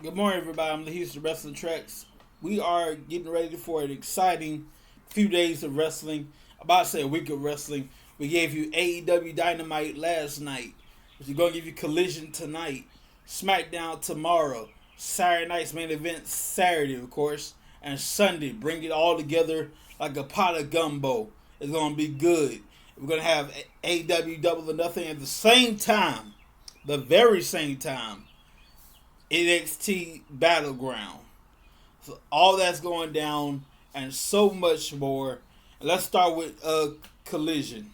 Good morning, everybody. I'm the Houston Wrestling Tracks. We are getting ready for an exciting few days of wrestling. About to say a week of wrestling. We gave you AEW Dynamite last night. We're going to give you Collision tonight. SmackDown tomorrow. Saturday night's main event Saturday, of course. And Sunday. Bring it all together like a pot of gumbo. It's going to be good. We're going to have AEW Double or Nothing at the same time. The very same time. NXT Battleground. So all that's going down and so much more. And let's start with Collision.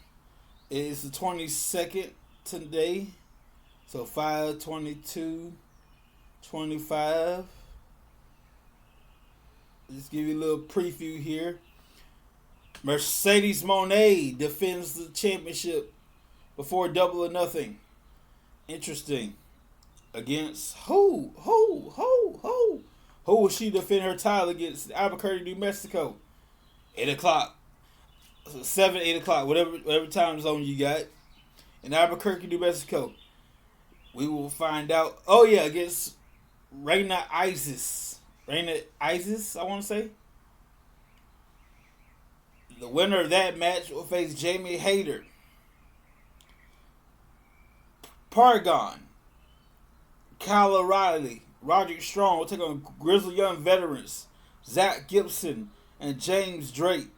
It's the 22nd today. So 5/22/25. Just give you a little preview here. Mercedes Moné defends the championship before Double or Nothing. Interesting. Against who? Who will she defend her title against? Albuquerque, New Mexico. 8 o'clock. 7, 8 o'clock, whatever time zone you got. In Albuquerque, New Mexico. We will find out. Oh, yeah, against Reina Isis, I want to say. The winner of that match will face Jamie Hayter. Paragon. Kyle O'Reilly, Roderick Strong will take on Grizzly Young Veterans, Zach Gibson, and James Drake.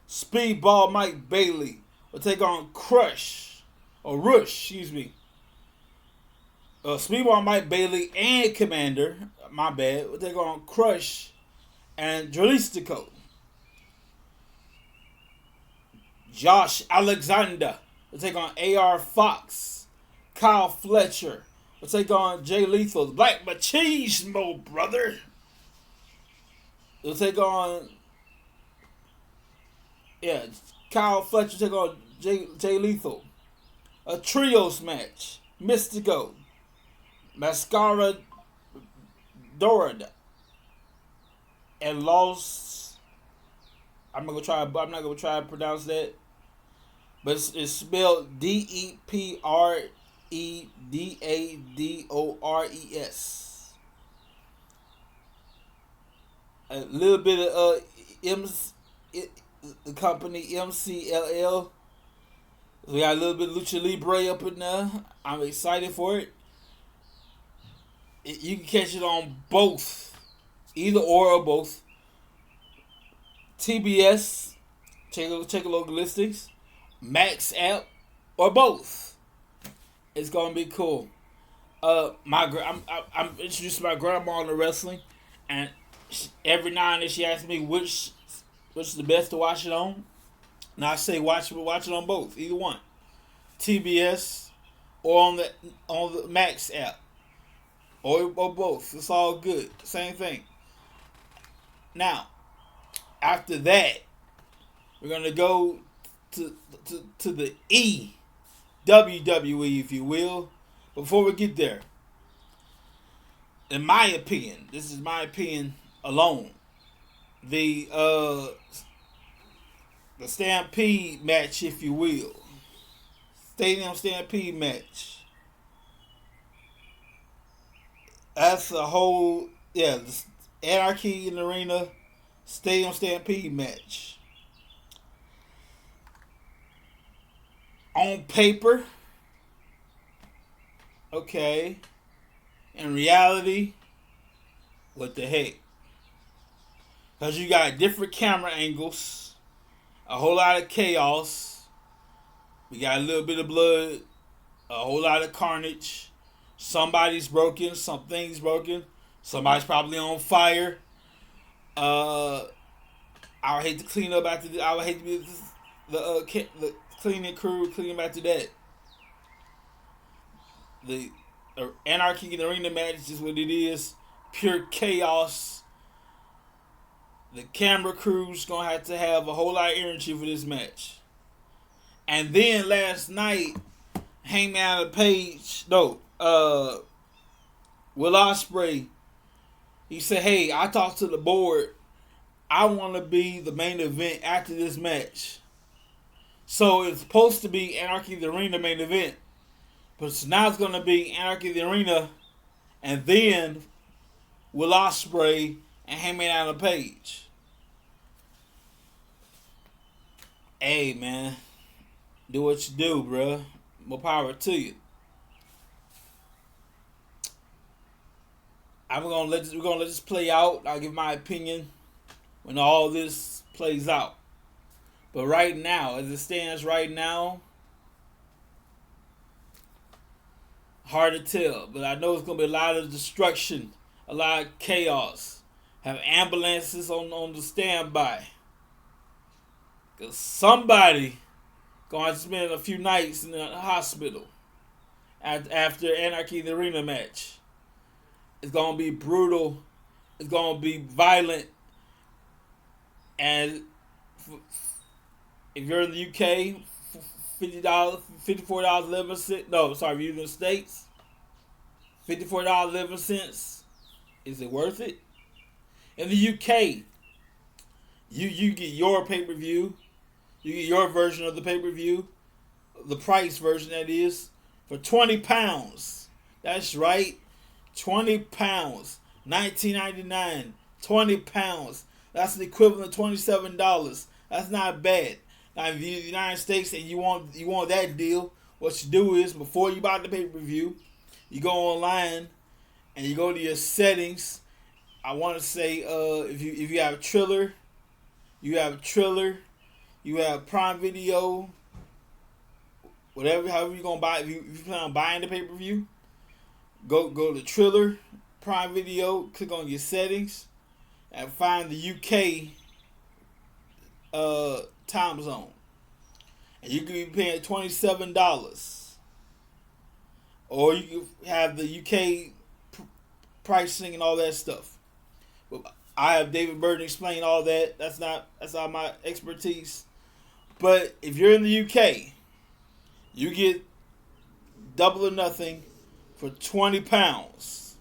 Speedball Mike Bailey will take on Rush, Speedball Mike Bailey and Commander, will take on Crush and Jalistico. Josh Alexander will take on AR Fox, Kyle Fletcher. We'll take on Jay Lethal, the Black Machismo brother. We'll take on, Kyle Fletcher take on Jay Lethal. A trios match. Mystico, Mascara Dorada, and Los. I'm not gonna try to pronounce that, but it's spelled DEPREDADORES. A little bit of the company MCLL. We got a little bit of Lucha Libre up in there. I'm excited for it. You can catch it on both, either or both. TBS, check a local listings, Max app, or both. It's gonna be cool. I'm introducing my grandma to wrestling, and every now and then she asks me which is the best to watch it on. And I say watch it on both, either one, TBS or on the Max app, or both. It's all good, same thing. Now, after that, we're gonna go to the WWE, if you will. Before we get there, in my opinion, this is my opinion alone, the Stampede match, if you will, Stadium Stampede match. That's a whole the Anarchy in the Arena Stadium Stampede match. On paper, okay. In reality, what the heck? Because you got different camera angles, a whole lot of chaos. We got a little bit of blood, a whole lot of carnage. Somebody's broken, something's broken. Somebody's probably on fire. I would hate to clean up after this. I would hate to be the cleaning crew cleaning after that. The Anarchy in the Arena match is just what it is. Pure chaos. The camera crew's gonna have to have a whole lot of energy for this match. And then last night, Will Ospreay, he said, "Hey, I talked to the board. I want to be the main event after this match." So it's supposed to be Anarchy in the Arena main event. But now it's going to be Anarchy in the Arena and then Will Ospreay and Hangman Adam Page. Hey man, do what you do, bruh. More power to you. We're gonna let this play out. I'll give my opinion when all this plays out. But right now, as it stands right now, hard to tell. But I know it's gonna be a lot of destruction, a lot of chaos. Have ambulances on the standby. Cause somebody gonna have to spend a few nights in the hospital after Anarchy in the Arena match. It's gonna be brutal. It's gonna be violent. And if you're in the UK, $50, $54.11. No, sorry, if you're in the States, $54.11. Is it worth it? In the UK, you get your pay-per-view. You get your version of the pay-per-view, the price version that is, for £20. That's right, £20, $19.99, £20. That's the equivalent of $27. That's not bad. Now, if you're in the United States and you want that deal, what you do is before you buy the pay-per-view, you go online and you go to your settings. I want to say if you have Triller, you have Prime Video, however you're gonna buy. If you plan on buying the pay-per-view, go to Triller, Prime Video, click on your settings, and find the UK time zone, and you can be paying $27, or you can have the UK pricing and all that stuff. But I have David Burton explain all that. That's not my expertise. But if you're in the UK, you get Double or Nothing for £20.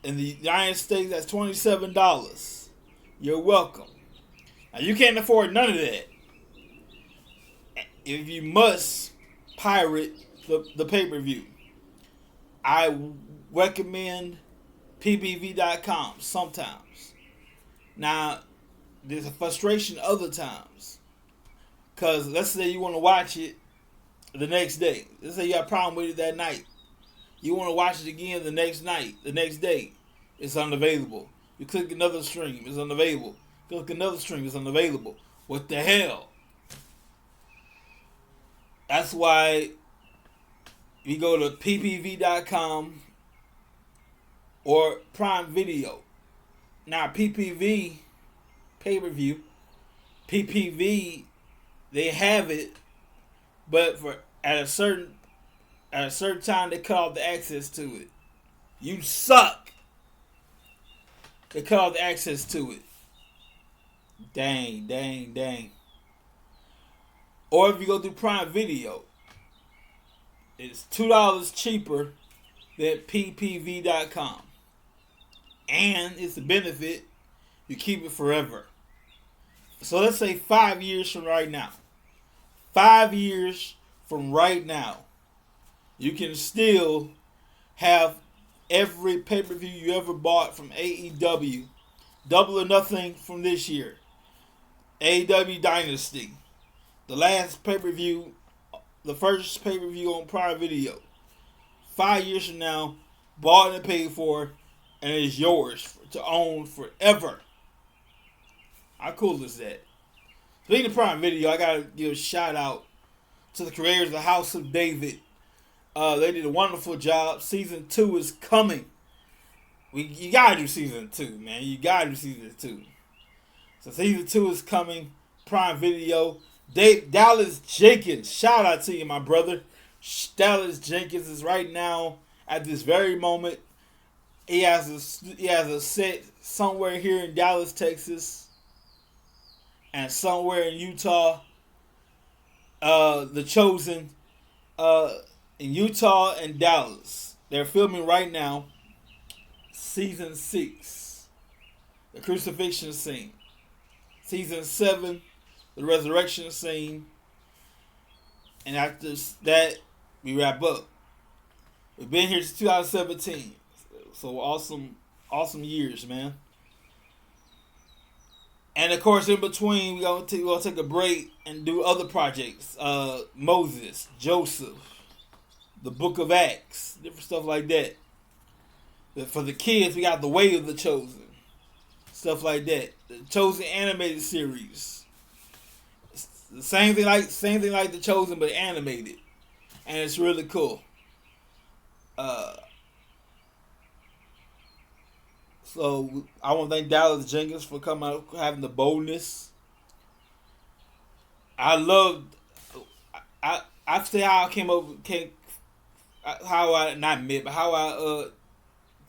In the United States, that's $27. You're welcome. Now, you can't afford none of that. If you must pirate the pay-per-view, I recommend ppv.com sometimes. Now, there's a frustration other times. Because let's say you want to watch it the next day. Let's say you have a problem with it that night. You want to watch it again the next night, the next day. It's unavailable. You click another stream, it's unavailable. Click another stream, it's unavailable. What the hell? That's why you go to ppv.com or Prime Video. Now, PPV, pay-per-view, PPV, they have it, but at a certain time they cut off the access to it. You suck. They cut off the access to it. Dang. Or if you go through Prime Video, it's $2 cheaper than ppv.com. And it's a benefit. You keep it forever. So let's say 5 years from right now. 5 years from right now, you can still have every pay-per-view you ever bought from AEW. Double or Nothing from this year. AEW Dynasty. The last pay-per-view, the first pay-per-view on Prime Video. 5 years from now, bought and paid for, and it's yours to own forever. How cool is that? Speaking of Prime Video, I gotta give a shout out to the creators of the House of David. They did a wonderful job. Season 2 is coming. You gotta do season 2, man. You gotta do season 2. So season 2 is coming. Prime Video. Dallas Jenkins, shout out to you, my brother. Dallas Jenkins is right now at this very moment. He has a set somewhere here in Dallas, Texas, and somewhere in Utah. The Chosen, in Utah and Dallas. They're filming right now. Season 6, the crucifixion scene. Season 7, the resurrection scene. And after that, we wrap up. We've been here since 2017. So awesome Awesome years, man. And of course, in between, we gonna take a break and do other projects. Moses, Joseph, the Book of Acts, different stuff like that. For the kids, we got the Way of the Chosen, stuff like that. The Chosen animated series, it's the same thing like the Chosen, but animated, and it's really cool. Uh, so I want to thank Dallas Jenkins for coming out, having the boldness. I loved. I say how I how I not met, but how I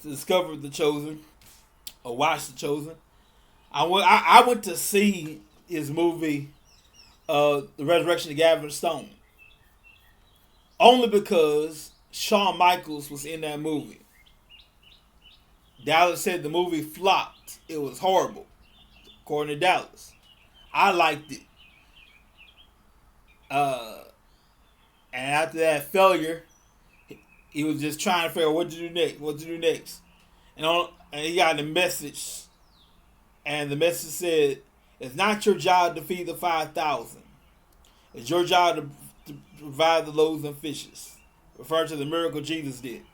discovered the Chosen or watched the Chosen. I went to see his movie, The Resurrection of Gavin Stone, only because Shawn Michaels was in that movie. Dallas said the movie flopped. It was horrible, according to Dallas. I liked it. And after that failure, he was just trying to figure out what to do next. What to do next, and he got the message, and the message said, "It's not your job to feed the 5,000. It's your job to provide the loaves and fishes," referring to the miracle Jesus did.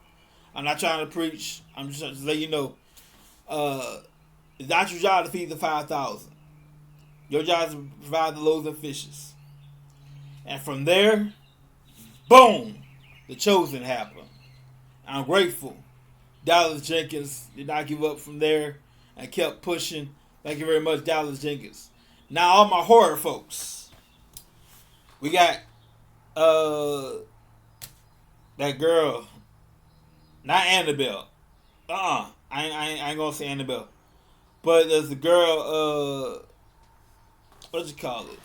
I'm not trying to preach. I'm just trying to let you know. It's not your job to feed the 5,000. Your job is to provide the loaves and fishes. And from there, boom, the Chosen happened. I'm grateful. Dallas Jenkins did not give up from there and kept pushing. Thank you very much, Dallas Jenkins. Now, all my horror folks. We got that girl, not Annabelle. I ain't gonna say Annabelle. But there's a girl, what you call it?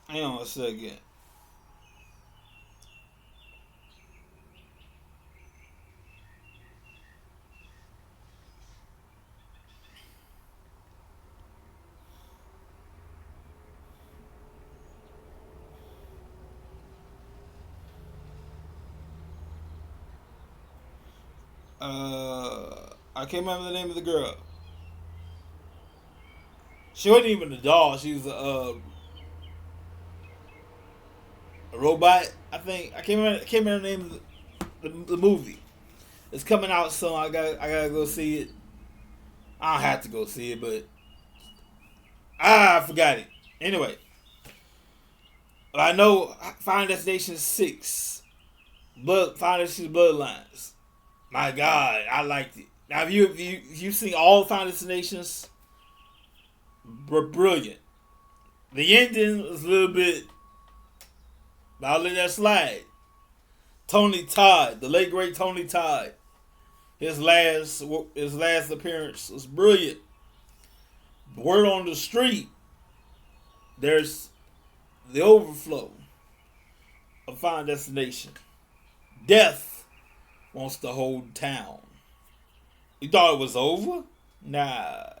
Hang on a second. I can't remember the name of the girl. She wasn't even a doll. She was a robot. I think I can't remember the name of the movie. It's coming out soon. I gotta go see it. I don't have to go see it, but I forgot it. Anyway, I know Final Destination 6, Final Destination Bloodlines. My God, I liked it. Now, if you've seen all Final Destinations, brilliant. The ending was a little bit, but I'll let that slide. Tony Todd, the late great Tony Todd, his last appearance was brilliant. Word on the street, there's the overflow of Final Destination. Death wants to hold town. You thought it was over? Nah,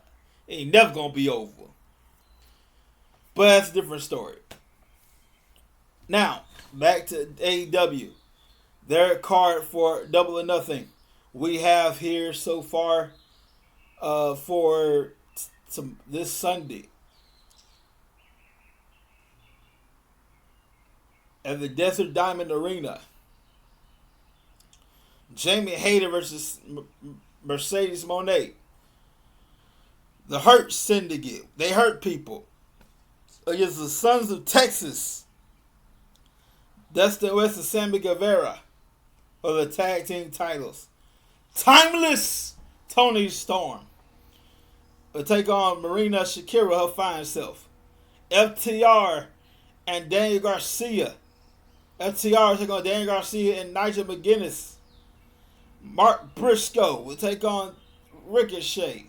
it ain't never gonna be over. But that's a different story. Now, back to AEW. Their card for Double or Nothing. We have here so far for this Sunday at the Desert Diamond Arena. Jamie Hayter versus Mercedes Moné. The Hurt Syndicate. They hurt people. Against the Sons of Texas. Dustin West and Sammy Guevara for the tag team titles. Timeless Tony Storm will take on Marina Shakira, her fine self. FTR and Daniel Garcia. FTR will take on Daniel Garcia and Nigel McGuinness. Mark Briscoe will take on Ricochet.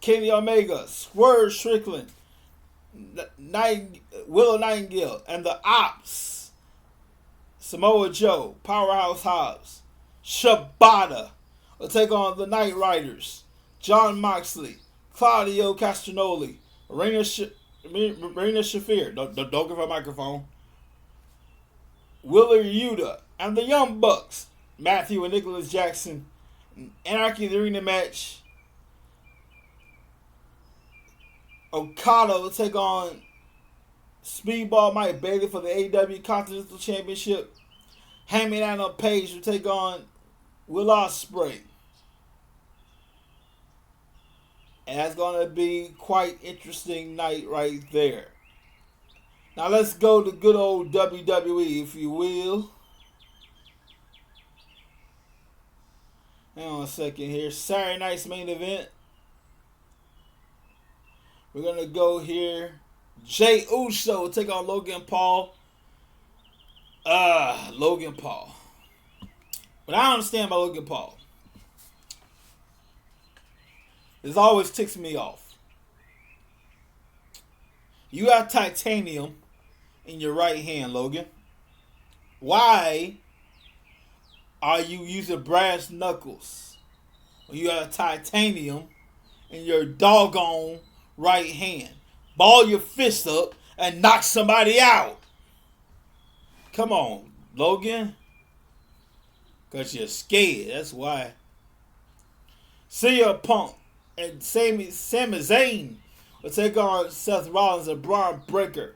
Kenny Omega, Swerve Strickland, Willow Nightingale, and the Ops. Samoa Joe, Powerhouse Hobbs, Shibata will take on the Night Riders. John Moxley, Claudio Castagnoli, Marina Shafir. Don't give her a microphone. Willer Yuta and the Young Bucks. Matthew and Nicholas Jackson. Anarchy in the Arena match. Okada will take on Speedball Mike Bailey for the AEW Continental Championship. Hangman Adam Page will take on Will Ospreay. And that's going to be quite interesting night right there. Now let's go to good old WWE, if you will. Hang on a second here. Saturday night's main event. We're going to go here. Jey Uso will take on Logan Paul. Logan Paul. What I don't understand about Logan Paul, this always ticks me off. You got titanium in your right hand, Logan. Why are you using brass knuckles when you have titanium in your doggone right hand? Ball your fist up and knock somebody out. Come on, Logan. Because you're scared. That's why. CM Punk and Sami Zayn will take on Seth Rollins and Braun Breaker.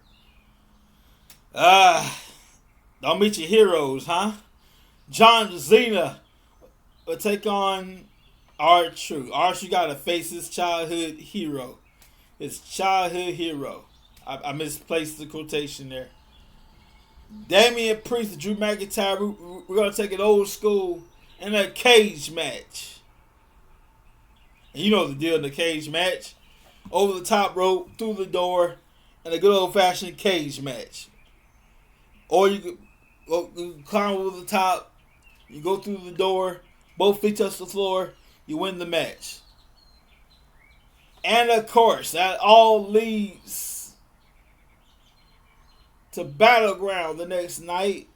Don't meet your heroes, huh? John Cena will take on R-Truth. R-Truth got to face his childhood hero. His childhood hero. I misplaced the quotation there. Damian Priest and Drew McIntyre, we're going to take it old school in a cage match. And you know the deal in the cage match. Over the top rope, through the door, and a good old fashioned cage match. Or you could climb over the top, you go through the door, both feet touch the floor, you win the match. And of course, that all leads to Battleground the next night.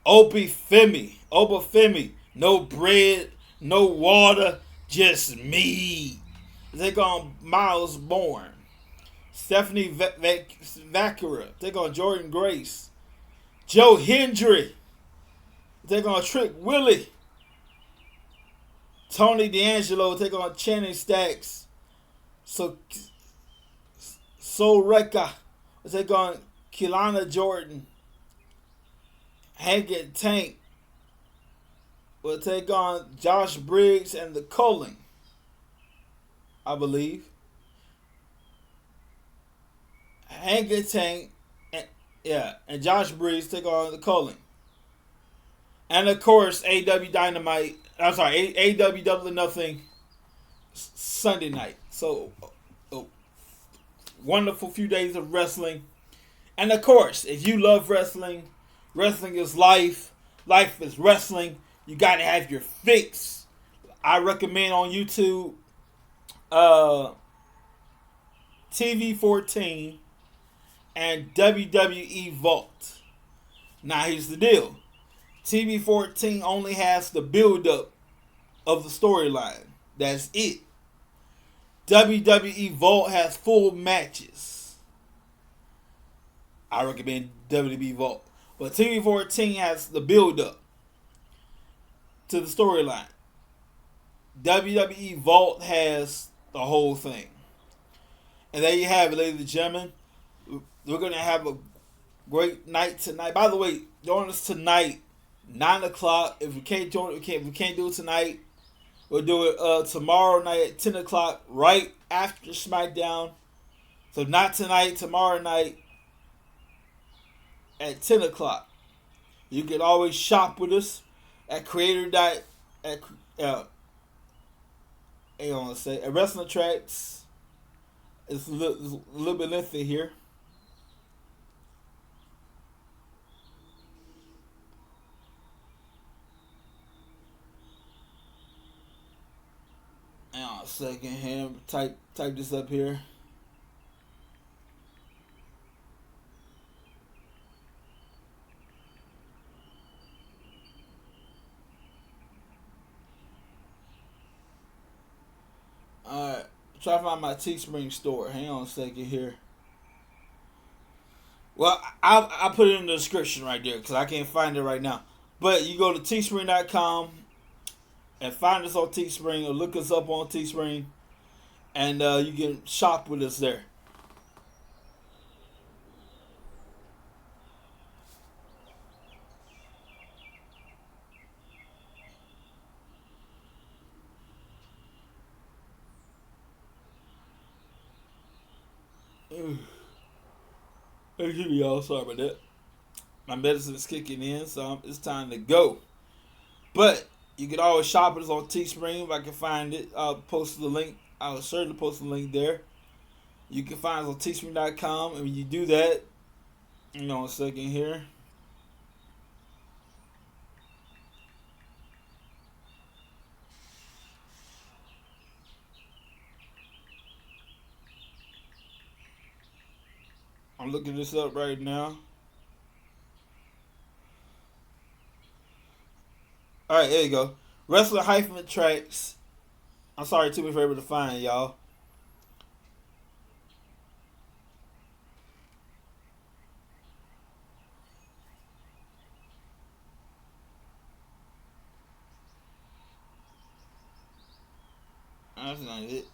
Obafemi, no bread, no water, just meat. Take on Miles Bourne. Stephanie Vaquera. Take on Jordan Grace. Joe Hendry. Take on Trick Willie. Tony D'Angelo take on Channing Stacks. Soreka take on Kelowna Jordan. Hank and Tank will take on Josh Briggs and the Culling, I believe. Hank and Tank, and Josh Briggs take on the Culling. And of course, AEW Dynamite. I'm sorry, AEW Double or Nothing Sunday night. So, wonderful few days of wrestling. And of course, if you love wrestling, wrestling is life. Life is wrestling. You got to have your fix. I recommend on YouTube TV 14 and WWE Vault. Now here's the deal. TV 14 only has the build-up of the storyline. That's it. WWE Vault has full matches. I recommend WWE Vault. But TV 14 has the build-up to the storyline. WWE Vault has the whole thing. And there you have it, ladies and gentlemen. We're going to have a great night tonight. By the way, join us tonight, 9 o'clock. If we can't do it tonight, we'll do it tomorrow night at 10 o'clock, right after SmackDown. So not tonight, tomorrow night at 10 o'clock. You can always shop with us at at Wrestling Tracks. It's a little bit lengthy here. Hang on a second here. Type this up here. Alright. Try to find my Teespring store. Hang on a second here. Well, I put it in the description right there because I can't find it right now. But you go to teespring.com and find us on Teespring or look us up on Teespring, and you can shop with us there. Excuse me, y'all. Sorry about that. My medicine is kicking in, so it's time to go. But you can always shop us on Teespring if I can find it. I'll post the link. I'll certainly post the link there. You can find us on teespring.com, and when you do that, a second here. I'm looking this up right now. All right, there you go. Wrestler hyphen tracks. I'm sorry, too, for able to find y'all. That's not it.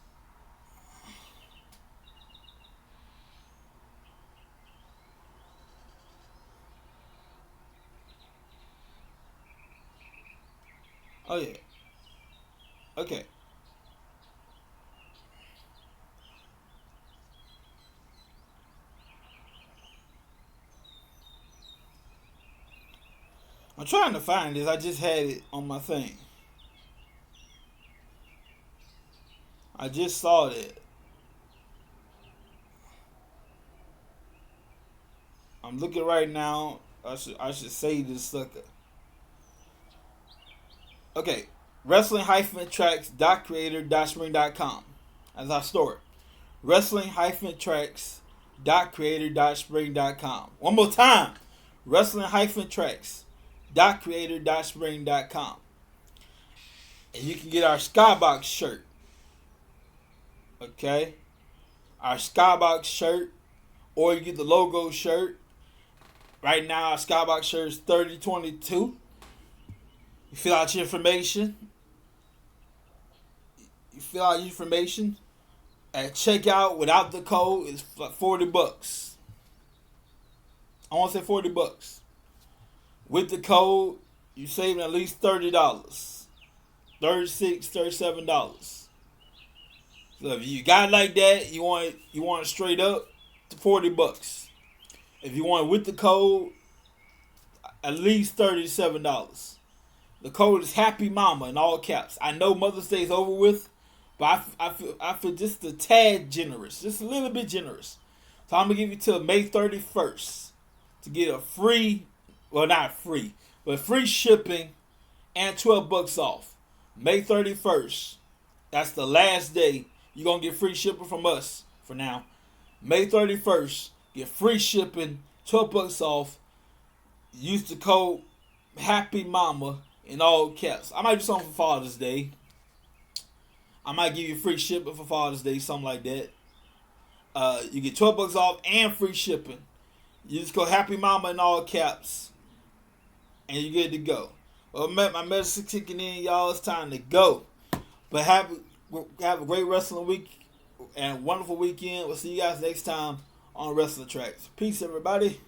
Oh yeah. Okay. I'm trying to find this. I just had it on my thing. I just saw that. I'm looking right now. I should save this sucker. Okay. Wrestling tracks creator.spring.com. As I store it. Wrestling tracks creator.spring.com. One more time. Wrestling tracks creator.spring.com. And you can get our Skybox shirt. Okay? Our Skybox shirt. Or you get the logo shirt. Right now, our Skybox shirt is 3022. You fill out your information. At checkout without the code is like $40. I want to say $40. With the code, you saving at least $30. $36, $37. So if you got it like that, you want it straight up to $40. If you want it with the code, at least $37. The code is Happy Mama in all caps. I know Mother's Day is over with, but I feel just a tad generous, just a little bit generous. So I'm gonna give you till May 31st to get a free, well not free, but free shipping and $12 off. May 31st. That's the last day you're gonna get free shipping from us for now. May 31st, get free shipping, $12 off. Use the code Happy Mama in all caps. I might do something for Father's Day. I might give you free shipping for Father's Day, something like that. You get $12 off and free shipping. You just go Happy Mama in all caps, and you're good to go. Well, my medicine kicking in, y'all. It's time to go. But have a great wrestling week and wonderful weekend. We'll see you guys next time on Wrestling Tracks. Peace, everybody.